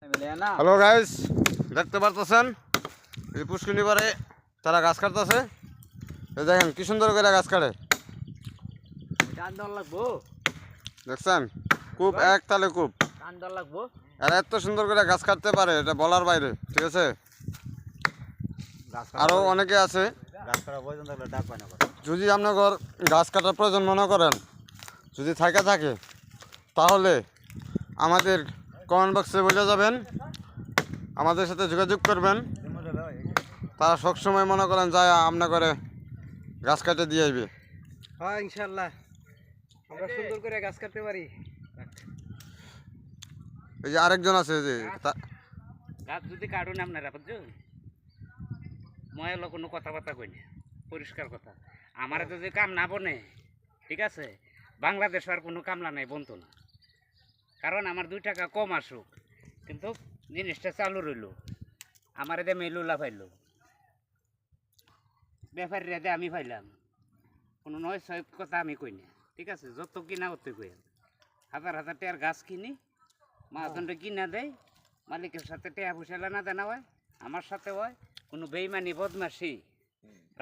Hello guys, দেখতে পারতেছেন এই পুষ্কিনি পারে তারা গাছ কাটতেছে। দেখেন কি সুন্দর করে গাছ কাটে, দেখছেন? খুব এক তালে খুব, আর এত সুন্দর করে গাছ কাটতে পারে এটা বলার বাইরে। ঠিক আছে, আরও অনেকে আছে। যদি আপনার গাছ কাটার প্রয়োজন মনে করেন, যদি থাকে তাহলে আমাদের কমেন্ট বক্সে বলে যাবেন, আমাদের সাথে যোগাযোগ করবেন। তারা সবসময় মনে করেন যায় আপনার করে গাছ কাটে দিয়ে আইবে। হ্যাঁ, ইনশাআল্লাহ আমরা সুন্দর করে গাছ কাটতে পারি। এই যে আরেকজন আছে, যে গাছ যদি কাটুন আপনারা বুঝছেন, ময়লা কোনো কথাবার্তা কই না, পরিষ্কার কথা। আমার যদি কাম না বনে, ঠিক আছে, বাংলাদেশ আর কোনো কামলা নাই, বনতো না। কারণ আমার 2 টাকা কম আসুক, কিন্তু জিনিসটা চালু রইল। আমার এদের মেলুলা পাইল, ব্যাপারীরা দিয়ে আমি পাইলাম, কোনো নয় ছয় কথা আমি কই না। ঠিক আছে, যত কিনা অত কই, হাজার টাকার গাছ কিনি, মহাজনটা কিনা দেয়, মালিকের সাথে টাকা পয়সা না দেনা হয়, আমার সাথে হয়। কোনো বেইমানি বদমাশি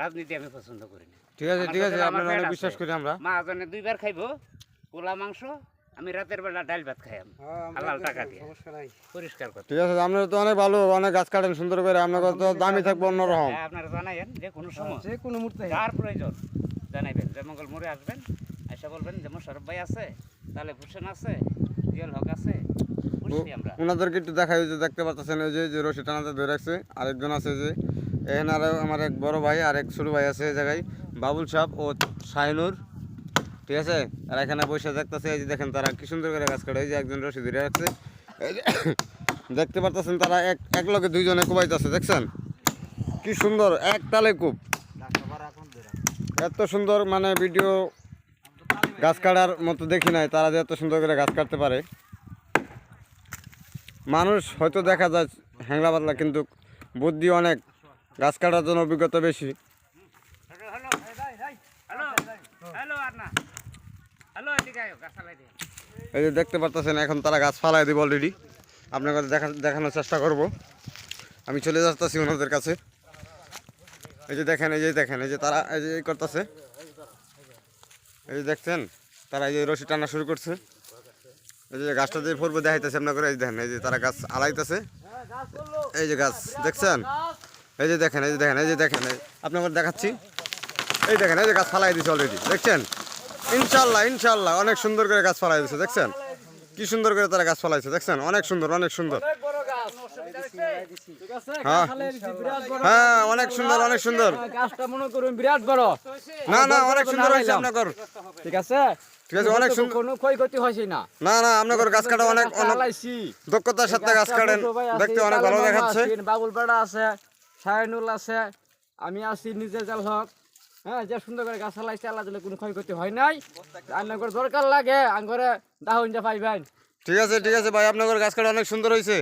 রাজনীতি আমি পছন্দ করি না। ঠিক আছে, আপনারা অনেক বিশ্বাস করি আমরা। মহাজনে 2 বার খাইব পোলা মাংস, আমি রাতের বেলা ডাল ভাত খাই, হালাল টাকা দিয়ে, পরিষ্কার কথা। ঠিক আছে, আপনারা তো অনেক ভালো, অনেক গাছ কাটেন সুন্দর করে, আপনার তো দামি থাকবো অন্যরকম। আপনারা জানাইন যে কোনো সময়, যে কোনো মুহূর্তে যার প্রয়োজন জানাইবেন। যে মঙ্গল মোড়ে আসবেন, আইসা বলবেন যে মোশারফ ভাই আছে, তাহলে ভূষণ আছে, জিয়াল হক আছে, বুঝছি আমরা। ওনাদেরকে একটু দেখাই, যে দেখতে পাচ্ছেন ওই যে রশি টানাতে ধরে রাখছে। আরেকজন আছে যে এখানে, আর আমার এক বড় ভাই আর এক ছোটো ভাই আছে এই জায়গায়, বাবুল সাহেব ও শাহিনুর। ঠিক আছে, আর এখানে বসে দেখতেছে, এই যে দেখেন তারা কি সুন্দর করে গাছ কাটে। এই যে একজন রশি ধরে রাখছে, এই যে দেখতে পারতেছেন তারা এক লগে 2 জনে কোবাইতেছে। দেখছেন কি সুন্দর, এক তালে খুব এত সুন্দর, মানে ভিডিও গাছ কাটার মতো দেখি নাই, তারা যে এত সুন্দর করে গাছ কাটতে পারে। মানুষ হয়তো দেখা যায় হ্যাংলা পাতলা, কিন্তু বুদ্ধি অনেক, গাছ কাটার জন্য অভিজ্ঞতা বেশি। এই যে দেখতে পারতেছেন এখন তারা গাছ ফালাই দেবে অলরেডি। আপনাকে দেখানোর চেষ্টা করব। আমি চলে যাচ্ছি ওনাদের কাছে। এই যে দেখেন, এই যে তারা এই যে করতেছে, এই যে দেখছেন তারা এই যে রশি টানা শুরু করছে। এই যে গাছটা যে পূর্ব দেখাইতেছে আপনাকে, এই দেখেন এই যে তারা গাছ আলাইতেছে। এই যে গাছ দেখছেন, এই যে দেখেন আপনাকে দেখাচ্ছি। এই দেখেন, এই যে গাছ ফালাই দিচ্ছে অলরেডি, দেখছেন? ইনশাল্লাহ অনেক সুন্দর করে গাছ ফালাই দিচ্ছে। দেখছেন কি সুন্দর করে তারা গাছ ফালাইছে, দেখছেন? অনেক সুন্দর। হ্যাঁ, অনেক সুন্দর। গাছটা মনে করুন বিরাট বড়। না, অনেক সুন্দর হয়েছে আপনার। ঠিক আছে, অনেক সুন্দর, কোনো ক্ষয়ক্ষতি হয়েছে না। না আপনার গাছ কাটা অনেক দক্ষতার সাথে গাছ কাটেন, দেখতে অনেক ভালো দেখাচ্ছে। বাবুল পাড়া আছে, শাহিনুল আছে, আমি আছি নিজে জাল হক। হ্যাঁ, যে সুন্দর করে গাছ লাগাইছে, আল্লাহ দিলে কোনো ক্ষয়ক্ষতি হয় নাই। আপনার দরকার লাগে আঙ্গরে দাহন যা পাইবেন। ঠিক আছে ভাই, আপনার গাছ কাটা অনেক সুন্দর হয়েছে।